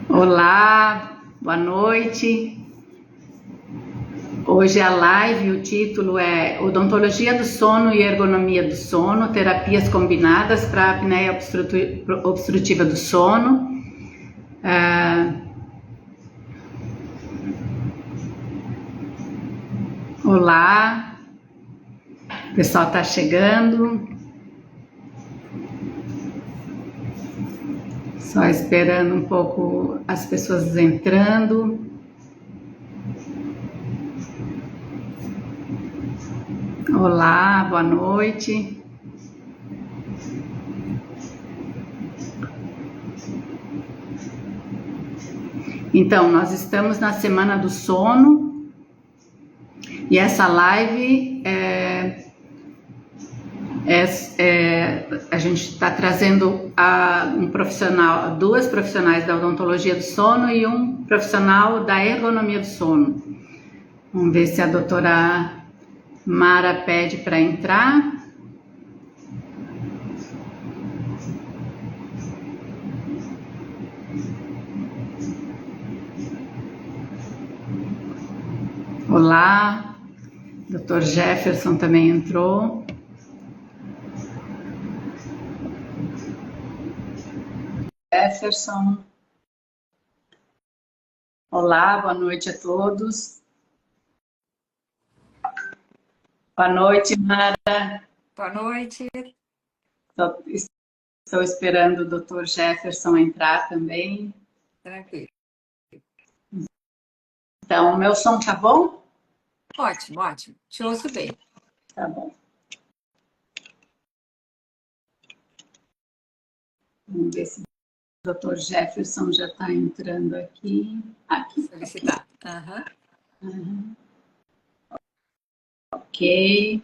Olá, boa noite. Hoje a live, o título é Odontologia do Sono e Ergonomia do Sono, terapias combinadas para a apneia obstrutiva do sono. Olá, o pessoal está chegando. Só esperando um pouco as pessoas entrando. Olá, boa noite. Então, nós estamos na Semana do Sono e essa live a gente está trazendo duas profissionais da odontologia do sono e um profissional da ergonomia do sono. Vamos ver se a doutora Mara pede para entrar. Olá, doutor Jefferson também entrou. Jefferson. Olá, boa noite a todos. Boa noite, Mara. Boa noite. Estou esperando o doutor Jefferson entrar também. Tranquilo. Então, o meu som tá bom? Ótimo, ótimo. Te ouço bem. Tá bom. Vamos ver se o doutor Jefferson já está entrando aqui. Solicitar. Ok.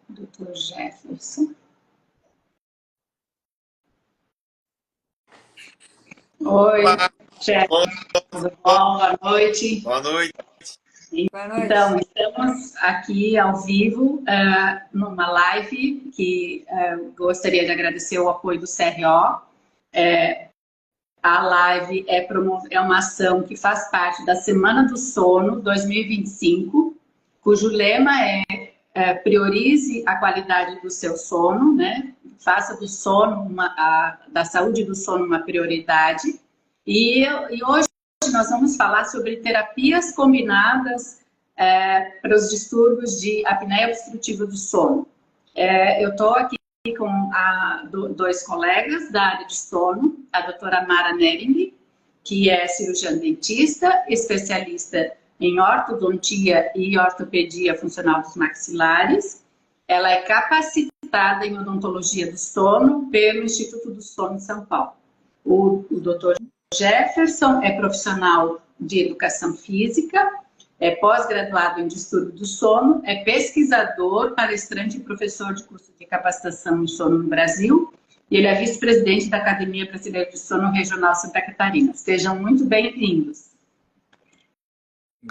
Doutor Jefferson. Oi, Jefferson. Tudo bom? Boa noite. Boa noite. Então, estamos aqui ao vivo, numa live que gostaria de agradecer o apoio do CRO. A live é uma ação que faz parte da Semana do Sono 2025, cujo lema é priorize a qualidade do seu sono, né? Faça do sono da saúde do sono uma prioridade. E hoje nós vamos falar sobre terapias combinadas para os distúrbios de apneia obstrutiva do sono. Eu estou aqui com dois colegas da área de sono, a doutora Mara Nering, que é cirurgiã dentista, especialista em ortodontia e ortopedia funcional dos maxilares. Ela é capacitada em odontologia do sono pelo Instituto do Sono de São Paulo. O doutor Jefferson é profissional de educação física, é pós-graduado em distúrbio do sono, é pesquisador, palestrante e professor de curso de capacitação em sono no Brasil, e ele é vice-presidente da Academia Brasileira de Sono Regional Santa Catarina. Sejam muito bem-vindos.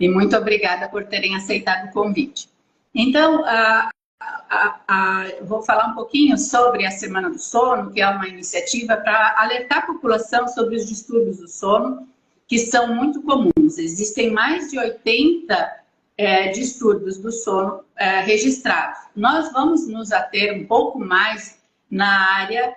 E muito obrigada por terem aceitado o convite. Então, vou falar um pouquinho sobre a Semana do Sono, que é uma iniciativa para alertar a população sobre os distúrbios do sono, que são muito comuns. Existem mais de 80 distúrbios do sono registrados. Nós vamos nos ater um pouco mais na área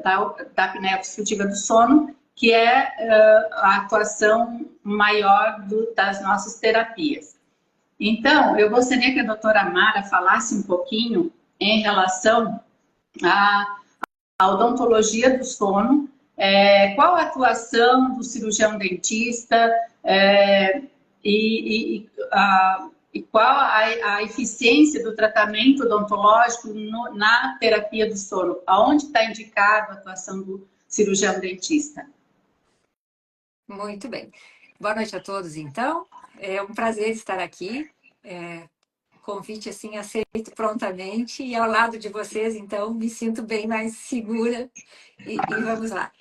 da apneia obstrutiva do sono, que é a atuação maior das nossas terapias. Então, eu gostaria que a doutora Mara falasse um pouquinho em relação à odontologia do sono, qual a atuação do cirurgião dentista e qual a eficiência do tratamento odontológico na terapia do sono. Aonde está indicado a atuação do cirurgião dentista? Muito bem. Boa noite a todos, então. É um prazer estar aqui. Convite, assim, aceito prontamente. E ao lado de vocês, então, me sinto bem mais segura. E vamos lá.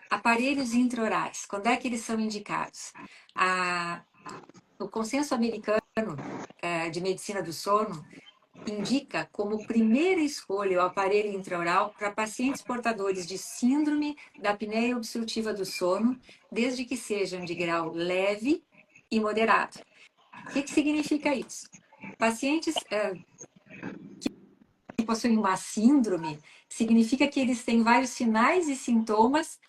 Aparelhos intraorais, quando é que eles são indicados? O consenso americano de medicina do sono indica como primeira escolha o aparelho intraoral para pacientes portadores de síndrome da apneia obstrutiva do sono, desde que sejam de grau leve e moderado. O que significa isso? Pacientes que possuem uma síndrome, significa que eles têm vários sinais e sintomas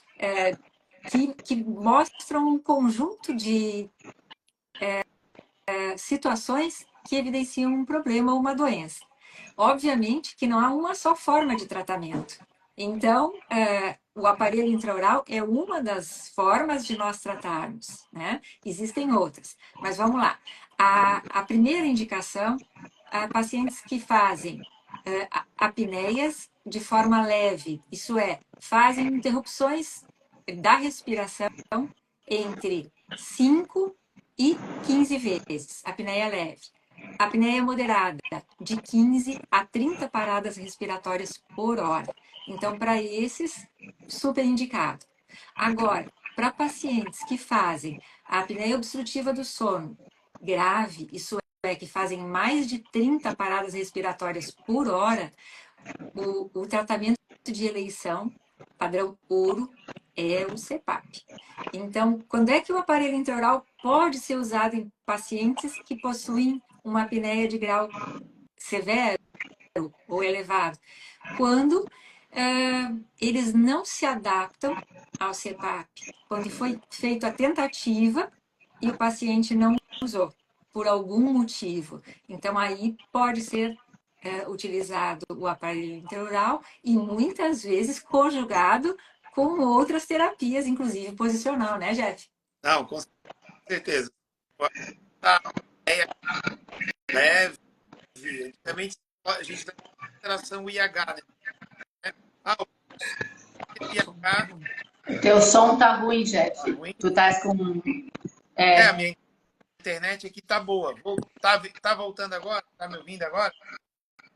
que mostram um conjunto de situações que evidenciam um problema ou uma doença. Obviamente que não há uma só forma de tratamento. Então, o aparelho intraoral é uma das formas de nós tratarmos, né? Existem outras, mas vamos lá. A primeira indicação, pacientes que fazem apneias de forma leve, isso é, fazem interrupções da respiração entre 5 e 15 vezes, apneia leve. Apneia moderada, de 15 a 30 paradas respiratórias por hora. Então, para esses, super indicado. Agora, para pacientes que fazem a apneia obstrutiva do sono grave, isso é, que fazem mais de 30 paradas respiratórias por hora, o tratamento de eleição, padrão ouro, é o CPAP. Então, quando é que o aparelho intraoral pode ser usado em pacientes que possuem uma apneia de grau severo ou elevado? Quando eles não se adaptam ao CPAP, quando foi feita a tentativa e o paciente não usou, por algum motivo. Então, aí pode ser utilizado o aparelho intraoral e muitas vezes conjugado com outras terapias, inclusive posicional, né, Jeff? Não, com certeza. A ideia leve, antigamente a gente dá em consideração o IH, né? O IH... Teu som tá ruim, Jeff. Tá ruim? Tu tá com... A minha internet aqui tá boa. Tá voltando agora? Tá me ouvindo agora?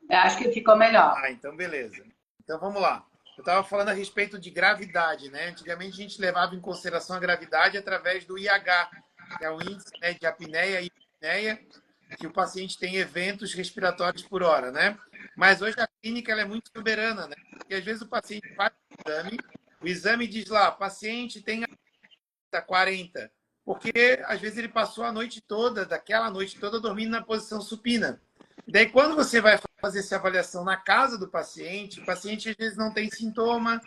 Eu acho que ficou melhor. Então beleza. Então vamos lá. Eu estava falando a respeito de gravidade, né? Antigamente a gente levava em consideração a gravidade através do IH, que é o índice, né, de apneia e hipneia, que o paciente tem eventos respiratórios por hora, né? Mas hoje a clínica ela é muito soberana, né? Porque às vezes o paciente faz o exame diz lá, paciente tem 40, porque às vezes ele passou daquela noite toda dormindo na posição supina. Daí, quando você vai fazer essa avaliação na casa do paciente, o paciente às vezes não tem sintoma,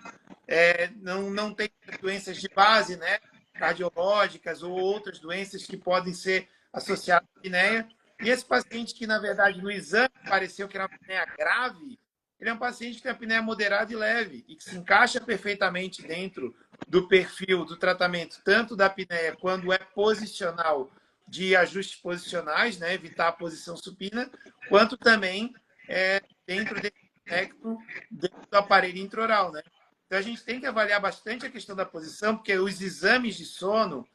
não tem doenças de base, né, cardiológicas ou outras doenças que podem ser associadas à apneia. E esse paciente que, na verdade, no exame pareceu que era uma apneia grave, ele é um paciente que tem apneia moderada e leve e que se encaixa perfeitamente dentro do perfil do tratamento, tanto da apneia quando é posicional, de ajustes posicionais, né, evitar a posição supina, quanto também dentro do espectro do aparelho intraoral, né? Então a gente tem que avaliar bastante a questão da posição, porque os exames de sono,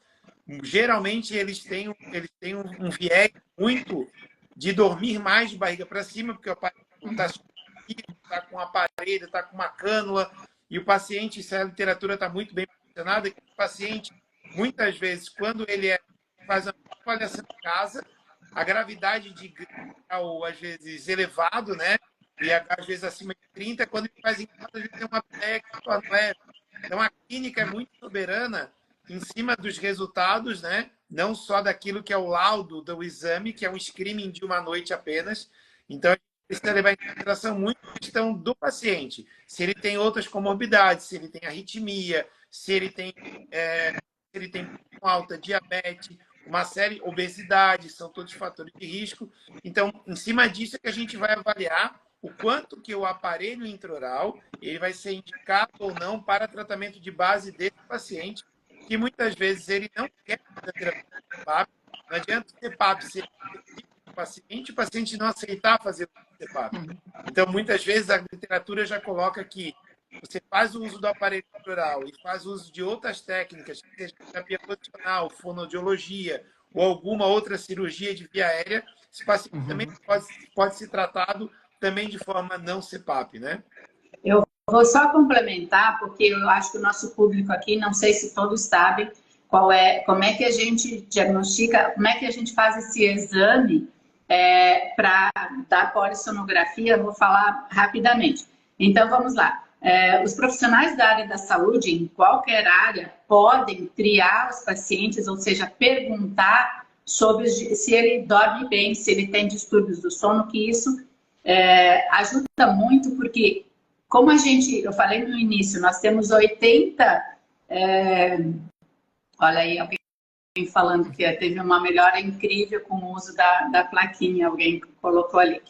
geralmente eles têm um viés muito de dormir mais de barriga para cima, porque o aparelho está com um aparelho, está com uma cânula, e o paciente, se a literatura está muito bem posicionada, o paciente, muitas vezes, quando ele faz uma avaliação em casa, a gravidade de grau, às vezes, elevado, né? E às vezes acima de 30, quando ele faz em casa, às vezes tem uma apneia que não é. Então, a clínica é muito soberana em cima dos resultados, né? Não só daquilo que é o laudo do exame, que é um screening de uma noite apenas. Então, a gente precisa levar em consideração muito a questão do paciente. Se ele tem outras comorbidades, se ele tem arritmia, se ele tem alta, diabetes, uma série, obesidade, são todos fatores de risco. Então, em cima disso é que a gente vai avaliar o quanto que o aparelho intraoral ele vai ser indicado ou não para tratamento de base desse paciente, que muitas vezes ele não quer fazer terapia de CPAP. Não adianta o CPAP ser o paciente não aceitar fazer o CPAP. Então, muitas vezes, a literatura já coloca que você faz o uso do aparelho intraoral e faz uso de outras técnicas, seja terapia posicional, fonoaudiologia ou alguma outra cirurgia de via aérea, esse paciente também pode ser tratado também de forma não CPAP, né? Eu vou só complementar, porque eu acho que o nosso público aqui, não sei se todos sabem como é que a gente diagnostica, como é que a gente faz esse exame para dar polissonografia, eu vou falar rapidamente. Então, vamos lá. Os profissionais da área da saúde, em qualquer área, podem triar os pacientes, ou seja, perguntar sobre se ele dorme bem, se ele tem distúrbios do sono, que isso ajuda muito, porque, como eu falei no início, nós temos 80... olha aí, alguém falando que teve uma melhora incrível com o uso da plaquinha, alguém colocou ali.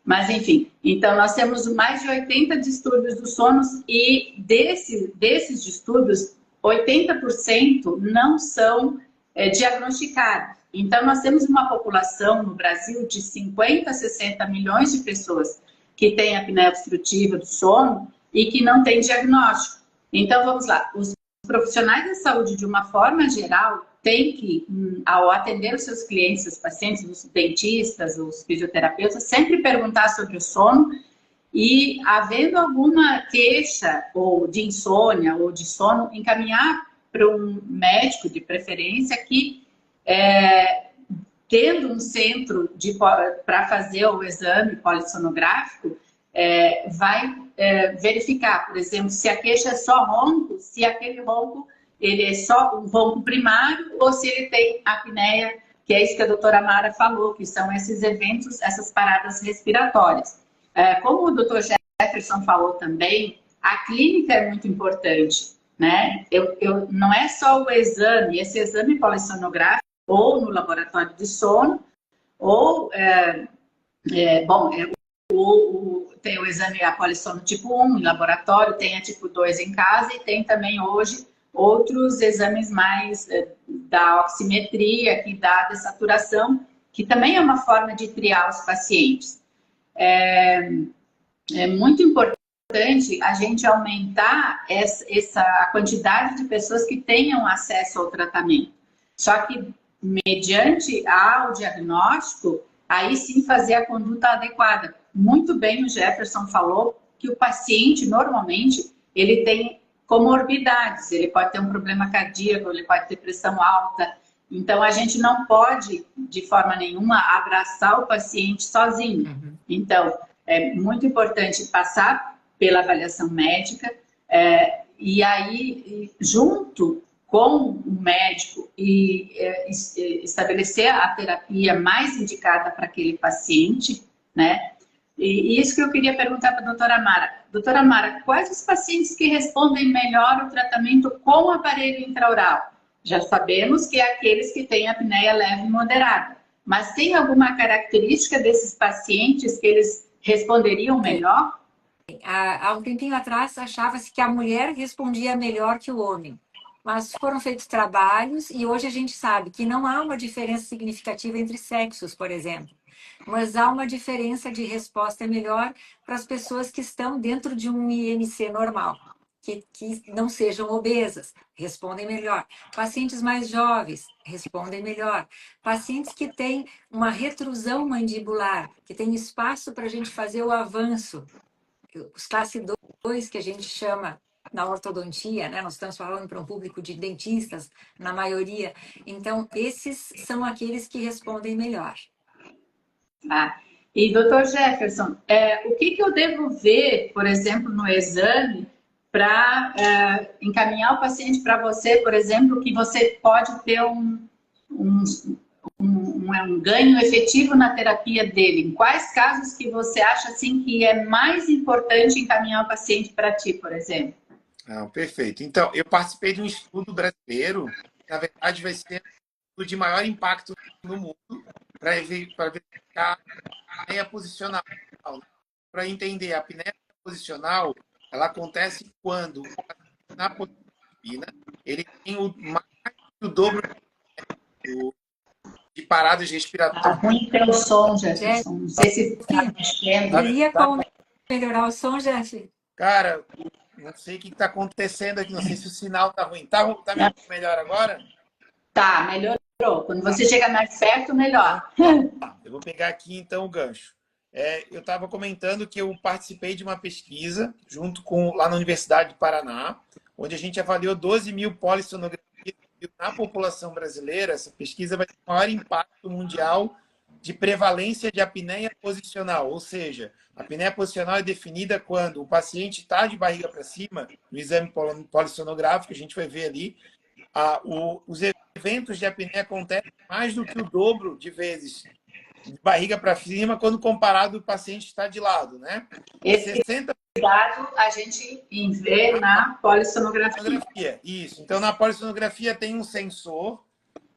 Mas, enfim, então nós temos mais de 80 distúrbios do sono e desses distúrbios, 80% não são diagnosticados. Então, nós temos uma população no Brasil de 50 a 60 milhões de pessoas que têm apneia obstrutiva do sono e que não têm diagnóstico. Então, vamos lá. Os profissionais da saúde, de uma forma geral, têm que, ao atender os seus clientes, os pacientes, os dentistas, os fisioterapeutas, sempre perguntar sobre o sono e, havendo alguma queixa ou de insônia ou de sono, encaminhar para um médico de preferência que, tendo um centro para fazer o exame polissonográfico, vai verificar, por exemplo, se a queixa é só ronco, se aquele ronco ele é só um ronco primário ou se ele tem apneia, que é isso que a doutora Mara falou, que são esses eventos, essas paradas respiratórias. Como o doutor Jefferson falou também, a clínica é muito importante, né? Não é só o exame, esse exame polissonográfico, ou no laboratório de sono, ou, tem o exame a polissono tipo 1 em laboratório, tem a tipo 2 em casa e tem também hoje outros exames mais da oximetria, que dá a dessaturação, que também é uma forma de triar os pacientes. É muito importante a gente aumentar a quantidade de pessoas que tenham acesso ao tratamento. Só que, mediante ao diagnóstico, aí sim fazer a conduta adequada. Muito bem o Jefferson falou que o paciente, normalmente, ele tem comorbidades, ele pode ter um problema cardíaco, ele pode ter pressão alta. Então, a gente não pode, de forma nenhuma, abraçar o paciente sozinho. Então, é muito importante passar pela avaliação médica e aí, junto com o médico, e estabelecer a terapia mais indicada para aquele paciente, né? E isso que eu queria perguntar para a doutora Mara. Doutora Mara, quais os pacientes que respondem melhor ao tratamento com o aparelho intraoral? Já sabemos que é aqueles que têm apneia leve e moderada. Mas tem alguma característica desses pacientes que eles responderiam melhor? Há um tempinho atrás, achava-se que a mulher respondia melhor que o homem. Mas foram feitos trabalhos e hoje a gente sabe que não há uma diferença significativa entre sexos, por exemplo. Mas há uma diferença de resposta melhor para as pessoas que estão dentro de um IMC normal, que não sejam obesas, respondem melhor. Pacientes mais jovens respondem melhor. Pacientes que têm uma retrusão mandibular, que tem espaço para a gente fazer o avanço. Os classe 2, que a gente chama na ortodontia, né? Nós estamos falando para um público de dentistas, na maioria. Então, esses são aqueles que respondem melhor. E, doutor Jefferson, o que eu devo ver, por exemplo, no exame, para encaminhar o paciente para você, por exemplo, que você pode ter um ganho efetivo na terapia dele? Em quais casos que você acha assim, que é mais importante encaminhar o paciente para ti, por exemplo? Perfeito. Então, eu participei de um estudo brasileiro, que na verdade vai ser o de maior impacto no mundo, para verificar a apneia posicional. Para entender, a apneia posicional, ela acontece quando, na posição, ele tem mais do dobro de paradas respiratórias. Tá ruim pelo som, Jefferson. Não sei se está mexendo. Teria como melhorar o som, Jeff? Cara, não sei o que está acontecendo aqui. Não sei se o sinal está ruim. Tá melhor agora? Tá, melhorou. Quando você chega mais perto, melhor. Eu vou pegar aqui, então, o gancho. Eu estava comentando que eu participei de uma pesquisa junto lá na Universidade do Paraná, onde a gente avaliou 12 mil polissonografias na população brasileira. Essa pesquisa vai ter o maior impacto mundial de prevalência de apneia posicional, ou seja, a apneia posicional é definida quando o paciente está de barriga para cima, no exame polissonográfico, a gente vai ver ali, os eventos de apneia acontecem mais do que o dobro de vezes de barriga para cima quando comparado o paciente está de lado, né? Esse 60... dado a gente vê na polissonografia. Isso. Então, na polissonografia tem um sensor,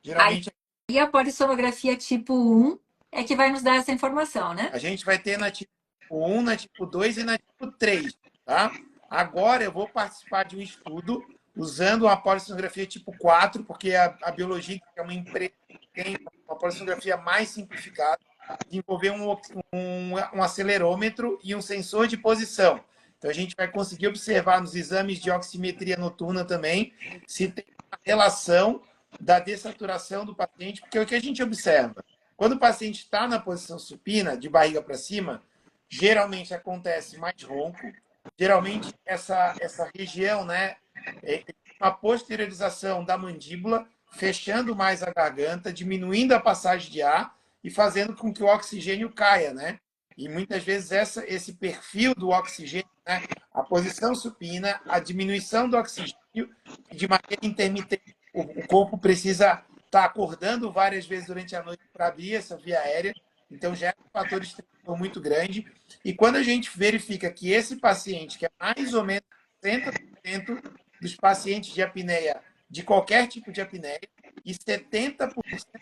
geralmente... E a polissonografia tipo 1 é que vai nos dar essa informação, né? A gente vai ter na tipo 1, na tipo 2 e na tipo 3, tá? Agora eu vou participar de um estudo usando uma polissonografia tipo 4, porque a Biologic é uma empresa que tem uma polissonografia mais simplificada, de envolver um acelerômetro e um sensor de posição. Então, a gente vai conseguir observar nos exames de oximetria noturna também se tem uma relação da dessaturação do paciente, porque é o que a gente observa. Quando o paciente está na posição supina, de barriga para cima, geralmente acontece mais ronco, geralmente essa região, né, uma posteriorização da mandíbula, fechando mais a garganta, diminuindo a passagem de ar e fazendo com que o oxigênio caia, né? E muitas vezes esse perfil do oxigênio, né, a posição supina, a diminuição do oxigênio, de maneira intermitente, o corpo precisa estar acordando várias vezes durante a noite para abrir essa via aérea, então já é um fator estressor muito grande. E quando a gente verifica que esse paciente, que é mais ou menos 60% dos pacientes de apneia, de qualquer tipo de apneia, e 70%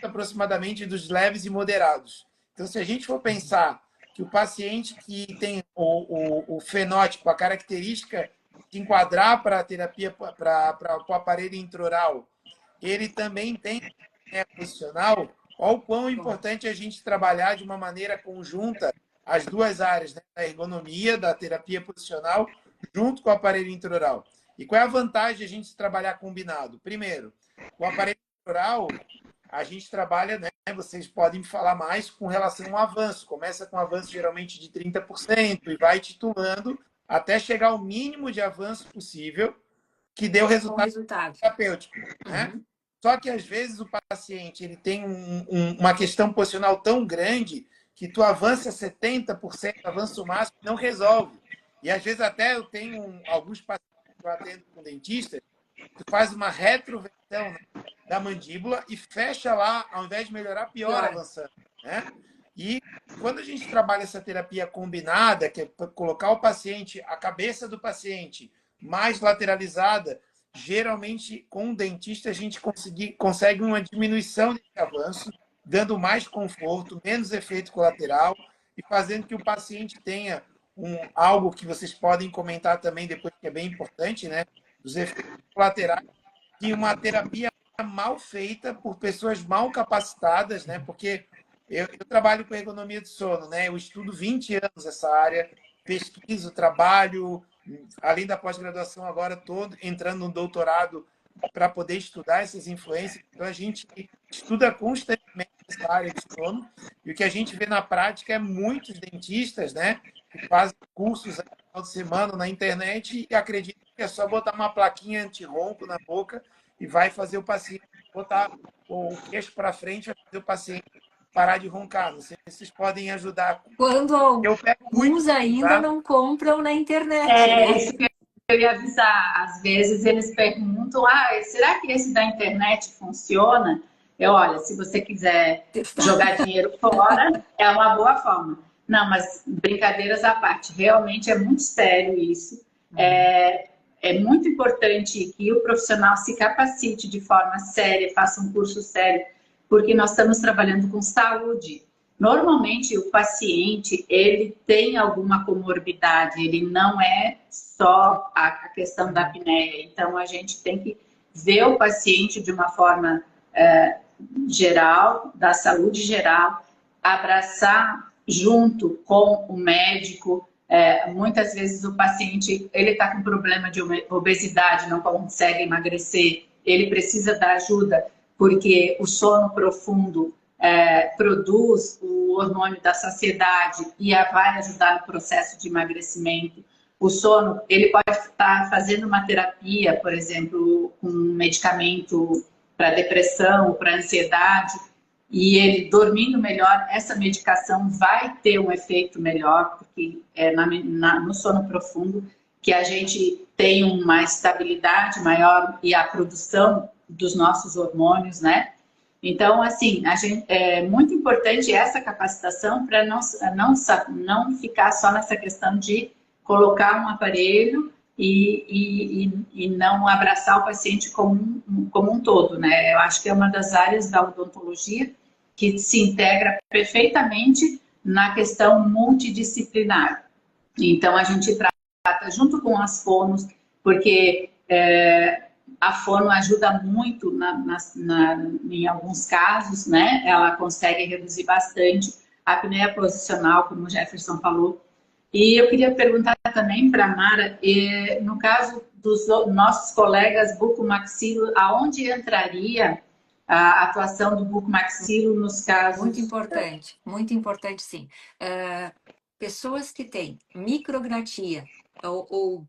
aproximadamente dos leves e moderados. Então, se a gente for pensar que o paciente que tem o fenótipo, a característica de enquadrar para a terapia, para o aparelho intraoral, ele também tem apneia posicional, olha o quão importante a gente trabalhar de uma maneira conjunta as duas áreas, né, da ergonomia, da terapia posicional, junto com o aparelho intraoral. E qual é a vantagem de a gente trabalhar combinado? Primeiro, o aparelho intraoral, a gente trabalha, né, vocês podem falar mais com relação ao avanço. Começa com um avanço geralmente de 30% e vai titulando até chegar ao mínimo de avanço possível que dê o resultado terapêutico. Né? Uhum. Só que, às vezes, o paciente ele tem uma questão posicional tão grande que tu avança 70%, avanço máximo, não resolve. E, às vezes, até eu tenho alguns pacientes que eu atendo com dentista, tu faz uma retroversão, né, da mandíbula e fecha lá, ao invés de melhorar, pior avançando. Né? E quando a gente trabalha essa terapia combinada, que é colocar o paciente, a cabeça do paciente mais lateralizada, geralmente com o dentista a gente consegue uma diminuição desse avanço, dando mais conforto, menos efeito colateral e fazendo que o paciente tenha algo que vocês podem comentar também depois, que é bem importante, né? Os efeitos colaterais de uma terapia mal feita por pessoas mal capacitadas, né? Porque eu trabalho com ergonomia do sono, né? Eu estudo 20 anos essa área, pesquiso, trabalho, além da pós-graduação agora estou entrando no doutorado para poder estudar essas influências. Então a gente estuda constantemente essa área de sono e o que a gente vê na prática é muitos dentistas, né, que fazem cursos no final de semana na internet e acreditam que é só botar uma plaquinha anti-ronco na boca e vai fazer o paciente botar o queixo para frente, vai fazer o paciente parar de roncar. Não sei se vocês podem ajudar. Quando alguns ainda tá? Não compram na internet. Né? Isso que eu ia avisar. Às vezes eles perguntam, será que esse da internet funciona? Olha, se você quiser jogar dinheiro fora, é uma boa forma. Não, mas brincadeiras à parte, realmente é muito sério isso. É muito importante que o profissional se capacite de forma séria, faça um curso sério, porque nós estamos trabalhando com saúde. Normalmente, o paciente, ele tem alguma comorbidade, ele não é só a questão da apneia. Então, a gente tem que ver o paciente de uma forma geral, da saúde geral, abraçar junto com o médico. Muitas vezes o paciente, ele está com problema de obesidade, não consegue emagrecer, ele precisa da ajuda, porque o sono profundo produz o hormônio da saciedade e vai ajudar no processo de emagrecimento. O sono, ele pode estar fazendo uma terapia, por exemplo, com um medicamento para depressão, para ansiedade, e ele dormindo melhor, essa medicação vai ter um efeito melhor, porque é no sono profundo que a gente tem uma estabilidade maior e a produção dos nossos hormônios, né? Então, assim, é muito importante essa capacitação para não ficar só nessa questão de colocar um aparelho e não abraçar o paciente como um todo, né? Eu acho que é uma das áreas da odontologia que se integra perfeitamente na questão multidisciplinar. Então, a gente trata junto com as fonos, porque a fono ajuda muito em alguns casos, né? Ela consegue reduzir bastante a apneia posicional, como o Jefferson falou. E eu queria perguntar também para a Mara, no caso dos nossos colegas bucomaxilo, aonde entraria a atuação do bucomaxilo nos casos... Muito importante sim. Pessoas que têm microgratia ou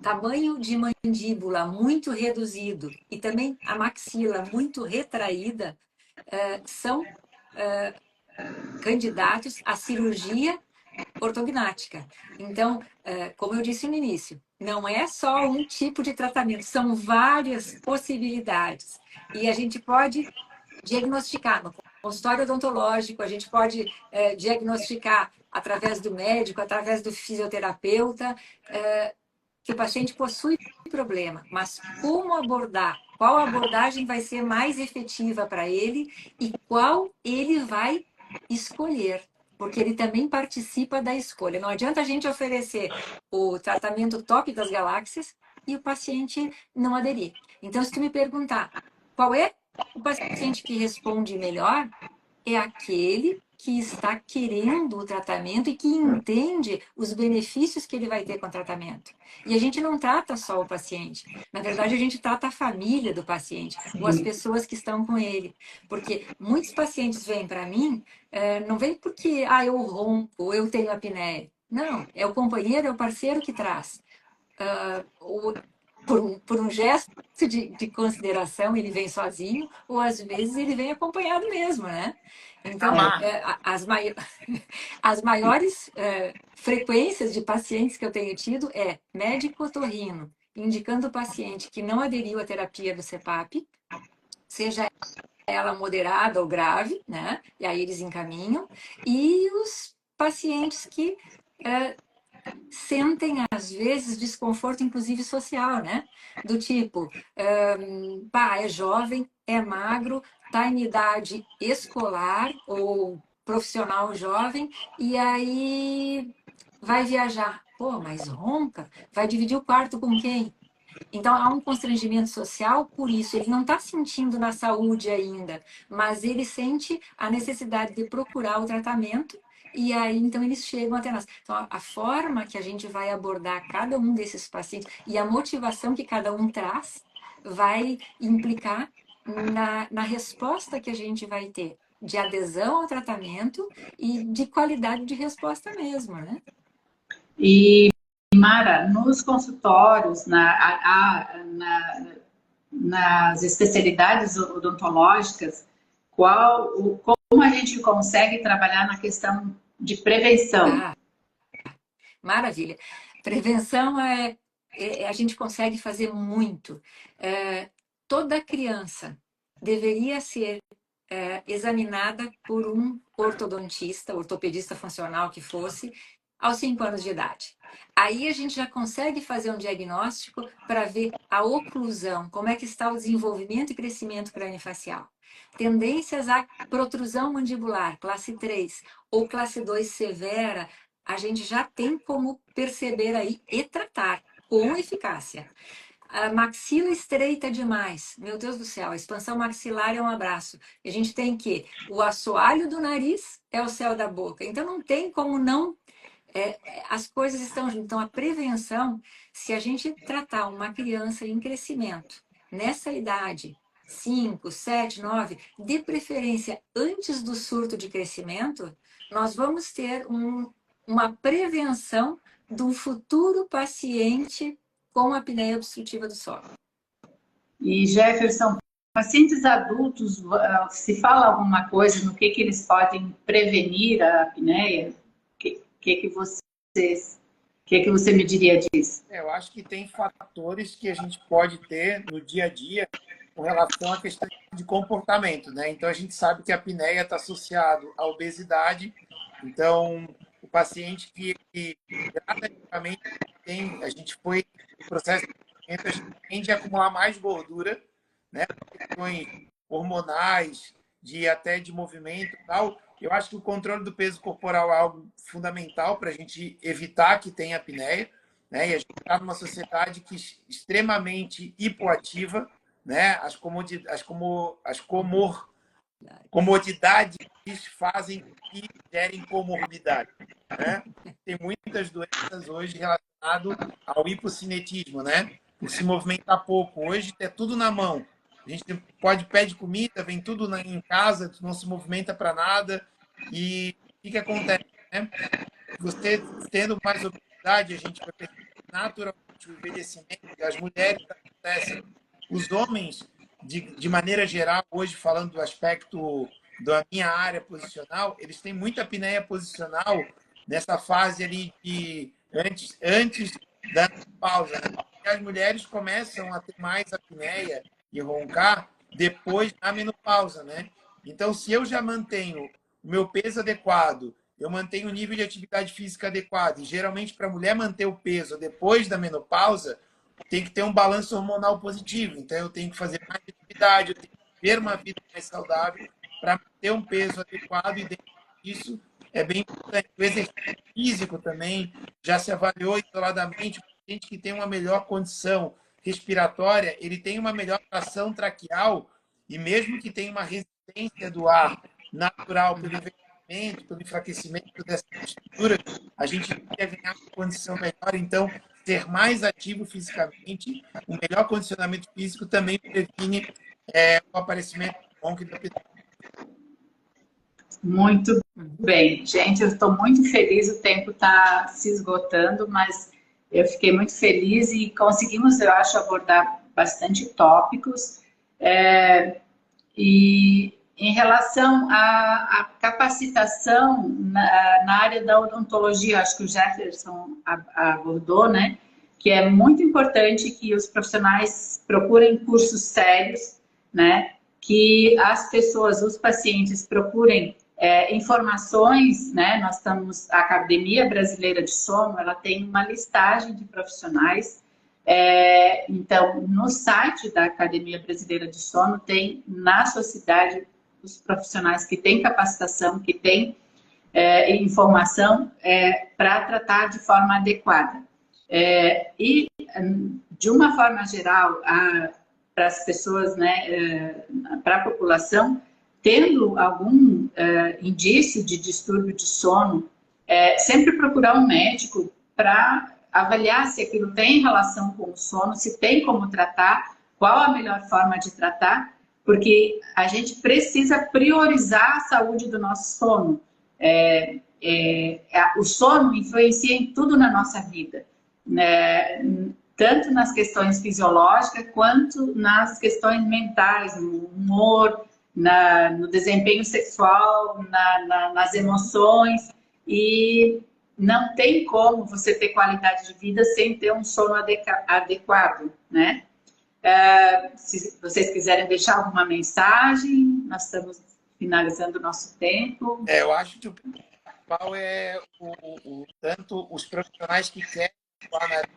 tamanho de mandíbula muito reduzido e também a maxila muito retraída, são candidatos à cirurgia ortognática. Então, como eu disse no início, não é só um tipo de tratamento, são várias possibilidades. E a gente pode diagnosticar no consultório odontológico, a gente pode diagnosticar através do médico, através do fisioterapeuta, que o paciente possui problema, mas como abordar, qual abordagem vai ser mais efetiva para ele e qual ele vai escolher, porque ele também participa da escolha. Não adianta a gente oferecer o tratamento top das galáxias e o paciente não aderir. Então, se tu me perguntar qual é o paciente que responde melhor, é aquele que está querendo o tratamento e que entende os benefícios que ele vai ter com o tratamento. E a gente não trata só o paciente. Na verdade, a gente trata a família do paciente, ou as pessoas que estão com ele. Porque muitos pacientes vêm para mim, não vem porque eu ronco, eu tenho apneia. Não, é o companheiro, é o parceiro que traz. Por um gesto de consideração, ele vem sozinho, ou às vezes ele vem acompanhado mesmo, né? Então, as maiores frequências de pacientes que eu tenho tido é médico otorrino, indicando o paciente que não aderiu à terapia do CPAP, seja ela moderada ou grave, né? E aí eles encaminham, e os pacientes que sentem, às vezes, desconforto, inclusive social, né? Do tipo, é jovem, é magro, está em idade escolar ou profissional jovem, e aí vai viajar. Pô, mas ronca? Vai dividir o quarto com quem? Então, há um constrangimento social por isso. Ele não está sentindo na saúde ainda, mas ele sente a necessidade de procurar o tratamento e aí, então, eles chegam até nós. Então, a forma que a gente vai abordar cada um desses pacientes e a motivação que cada um traz vai implicar na resposta que a gente vai ter de adesão ao tratamento e de qualidade de resposta mesmo, né? E, Mara, nos consultórios, nas especialidades odontológicas, como a gente consegue trabalhar na questão de prevenção? Maravilha. Prevenção a gente consegue fazer muito. Toda criança deveria ser examinada por um ortodontista, ortopedista funcional que fosse, aos 5 anos de idade. Aí a gente já consegue fazer um diagnóstico para ver a oclusão, como é que está o desenvolvimento e crescimento craniofacial. Tendências à protrusão mandibular, classe 3 ou classe 2 severa, a gente já tem como perceber aí e tratar com eficácia. A maxila estreita demais, meu Deus do céu, a expansão maxilar é um abraço. A gente tem que o assoalho do nariz é o céu da boca. Então não tem como não... as coisas estão juntas. Então a prevenção, se a gente tratar uma criança em crescimento, nessa idade, 5, 7, 9, de preferência antes do surto de crescimento, nós vamos ter uma prevenção do futuro paciente com apneia obstrutiva do solo. E Jefferson, pacientes adultos, se fala alguma coisa no que eles podem prevenir a apneia? O que você me diria disso? Eu acho que tem fatores que a gente pode ter no dia a dia com relação à questão de comportamento, né? Então, a gente sabe que a apneia está associado à obesidade. Então, o paciente que gradativamente a gente foi no processo de tratamento, a gente tende a acumular mais gordura, né? Questões hormonais, até de movimento e tal. Eu acho que o controle do peso corporal é algo fundamental para a gente evitar que tenha apneia, né? E a gente está numa sociedade que extremamente hipoativa, né? Comodidades fazem que gerem comorbidade, né? Tem muitas doenças hoje relacionadas ao hipocinetismo, né? Por se movimentar pouco. Hoje é tudo na mão. A gente pode pedir comida, vem tudo em casa, não se movimenta para nada. E o que acontece, né? Você tendo mais obesidade, a gente vai perceber naturalmente o envelhecimento. As mulheres acontecem. Os homens, de maneira geral, hoje falando do aspecto da minha área posicional, eles têm muita apneia posicional nessa fase ali de antes da pausa, né? E as mulheres começam a ter mais apneia e roncar depois da menopausa, né? Então, se eu já mantenho o meu peso adequado, eu mantenho o nível de atividade física adequado, e geralmente para a mulher manter o peso depois da menopausa, tem que ter um balanço hormonal positivo. Então, eu tenho que fazer mais atividade, eu tenho que ter uma vida mais saudável para ter um peso adequado, e dentro disso é bem importante. O exercício físico também já se avaliou isoladamente. O paciente que tem uma melhor condição respiratória, ele tem uma melhor tração traqueal, e mesmo que tenha uma resistência do ar natural pelo envelhecimento, pelo enfraquecimento dessa estrutura, a gente ia ganhar uma condição melhor. Então, ser mais ativo fisicamente, o melhor condicionamento físico também previne o aparecimento do ronco e da apneia. Muito bem. Gente, eu estou muito feliz, o tempo está se esgotando, mas eu fiquei muito feliz e conseguimos, eu acho, abordar bastante tópicos. E em relação à capacitação na área da odontologia, acho que o Jefferson abordou, né? Que é muito importante que os profissionais procurem cursos sérios, né? Que as pessoas, os pacientes procurem informações, né? A Academia Brasileira de Sono, ela tem uma listagem de profissionais. Então, no site da Academia Brasileira de Sono, tem na sua cidade os profissionais que têm capacitação, que têm informação para tratar de forma adequada. E, de uma forma geral, para as pessoas, né, para a população, tendo algum indício de distúrbio de sono, sempre procurar um médico para avaliar se aquilo tem relação com o sono, se tem como tratar, qual a melhor forma de tratar, porque a gente precisa priorizar a saúde do nosso sono. O sono influencia em tudo na nossa vida, né? Tanto nas questões fisiológicas quanto nas questões mentais, no humor, no desempenho sexual, nas emoções. E não tem como você ter qualidade de vida sem ter um sono adequado, né? Se vocês quiserem deixar alguma mensagem, nós estamos finalizando o nosso tempo. Eu acho que o principal é tanto os profissionais que querem atuar na área.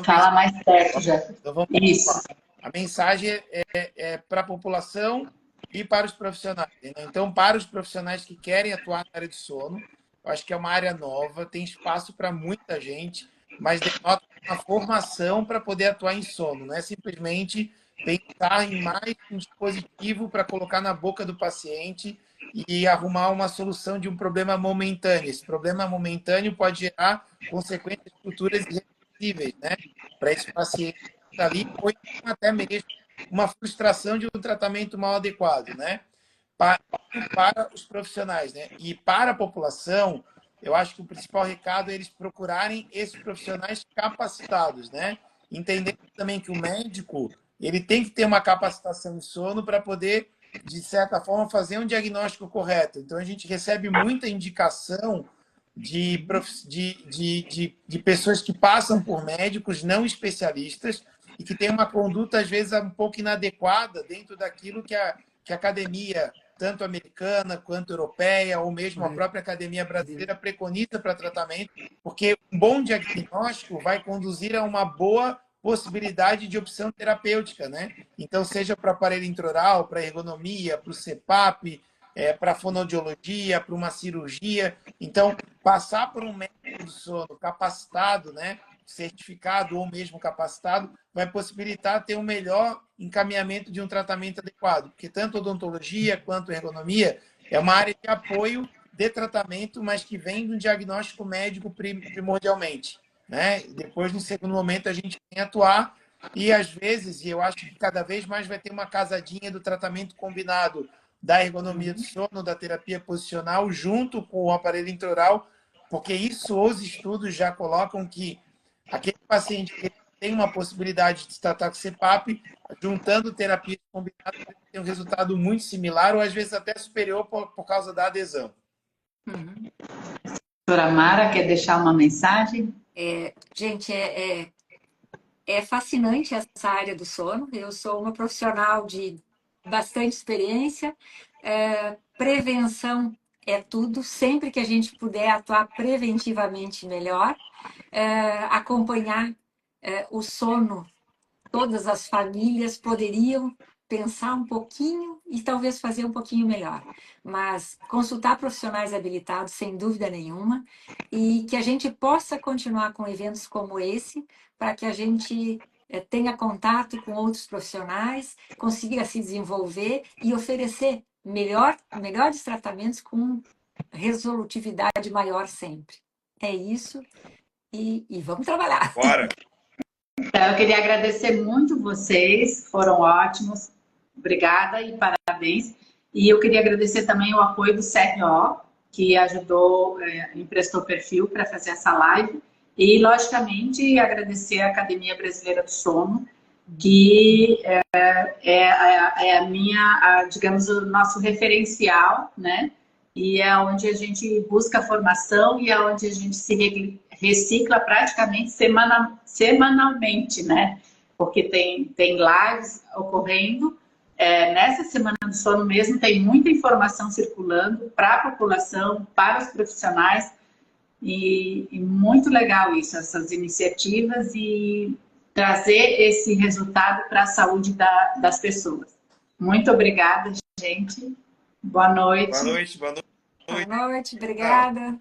Fala mais perto, já. Então, vamos Isso. A mensagem é para a população e para os profissionais, né? Então, para os profissionais que querem atuar na área de sono, eu acho que é uma área nova, tem espaço para muita gente, mas denota uma formação para poder atuar em sono. Não é simplesmente pensar em mais um dispositivo para colocar na boca do paciente e arrumar uma solução de um problema momentâneo. Esse problema momentâneo pode gerar consequências futuras irreversíveis, né? Para esse paciente que está ali, ou até mesmo uma frustração de um tratamento mal adequado, né? Para os profissionais, né? E para a população, eu acho que o principal recado é eles procurarem esses profissionais capacitados, né? Entendendo também que o médico ele tem que ter uma capacitação em sono para poder, de certa forma, fazer um diagnóstico correto. Então, a gente recebe muita indicação de pessoas que passam por médicos não especialistas e que têm uma conduta, às vezes, um pouco inadequada dentro daquilo que a academia, tanto americana quanto europeia, ou mesmo a própria academia brasileira, preconiza para tratamento, porque um bom diagnóstico vai conduzir a uma boa possibilidade de opção terapêutica, né? Então, seja para aparelho intraoral, para ergonomia, para o CPAP, para a fonoaudiologia, para uma cirurgia. Então, passar por um médico do sono capacitado, né, certificado ou mesmo capacitado, vai possibilitar ter um melhor encaminhamento de um tratamento adequado, porque tanto odontologia quanto ergonomia é uma área de apoio de tratamento, mas que vem do diagnóstico médico primordialmente, né? Depois, no segundo momento, a gente tem que atuar e, às vezes, e eu acho que cada vez mais vai ter uma casadinha do tratamento combinado da ergonomia do sono, da terapia posicional, junto com o aparelho intraoral, porque isso os estudos já colocam que aquele paciente que tem uma possibilidade de se tratar com CPAP, juntando terapias combinadas, tem um resultado muito similar ou às vezes até superior por causa da adesão. Doutora Mara, quer deixar uma mensagem? Gente, é fascinante essa área do sono. Eu sou uma profissional de bastante experiência. Prevenção é tudo. Sempre que a gente puder atuar preventivamente, melhor. Acompanhar o sono, todas as famílias poderiam pensar um pouquinho e talvez fazer um pouquinho melhor. Mas consultar profissionais habilitados, sem dúvida nenhuma, e que a gente possa continuar com eventos como esse, para que a gente tenha contato com outros profissionais, consiga se desenvolver e oferecer melhores tratamentos com resolutividade maior sempre. É isso. E vamos trabalhar. Bora! Então, eu queria agradecer muito vocês, foram ótimos. Obrigada e parabéns. E eu queria agradecer também o apoio do CRO, que ajudou, emprestou perfil para fazer essa live. E, logicamente, agradecer a Academia Brasileira do Sono, que é a minha, digamos, o nosso referencial, né? E é onde a gente busca formação e é onde a gente se recicla praticamente semanalmente, né? Porque tem lives ocorrendo. Nessa Semana do Sono mesmo tem muita informação circulando para a população, para os profissionais, e muito legal isso, essas iniciativas e trazer esse resultado para a saúde das pessoas. Muito obrigada, gente. Boa noite. Boa noite, boa noite. Boa noite, obrigada.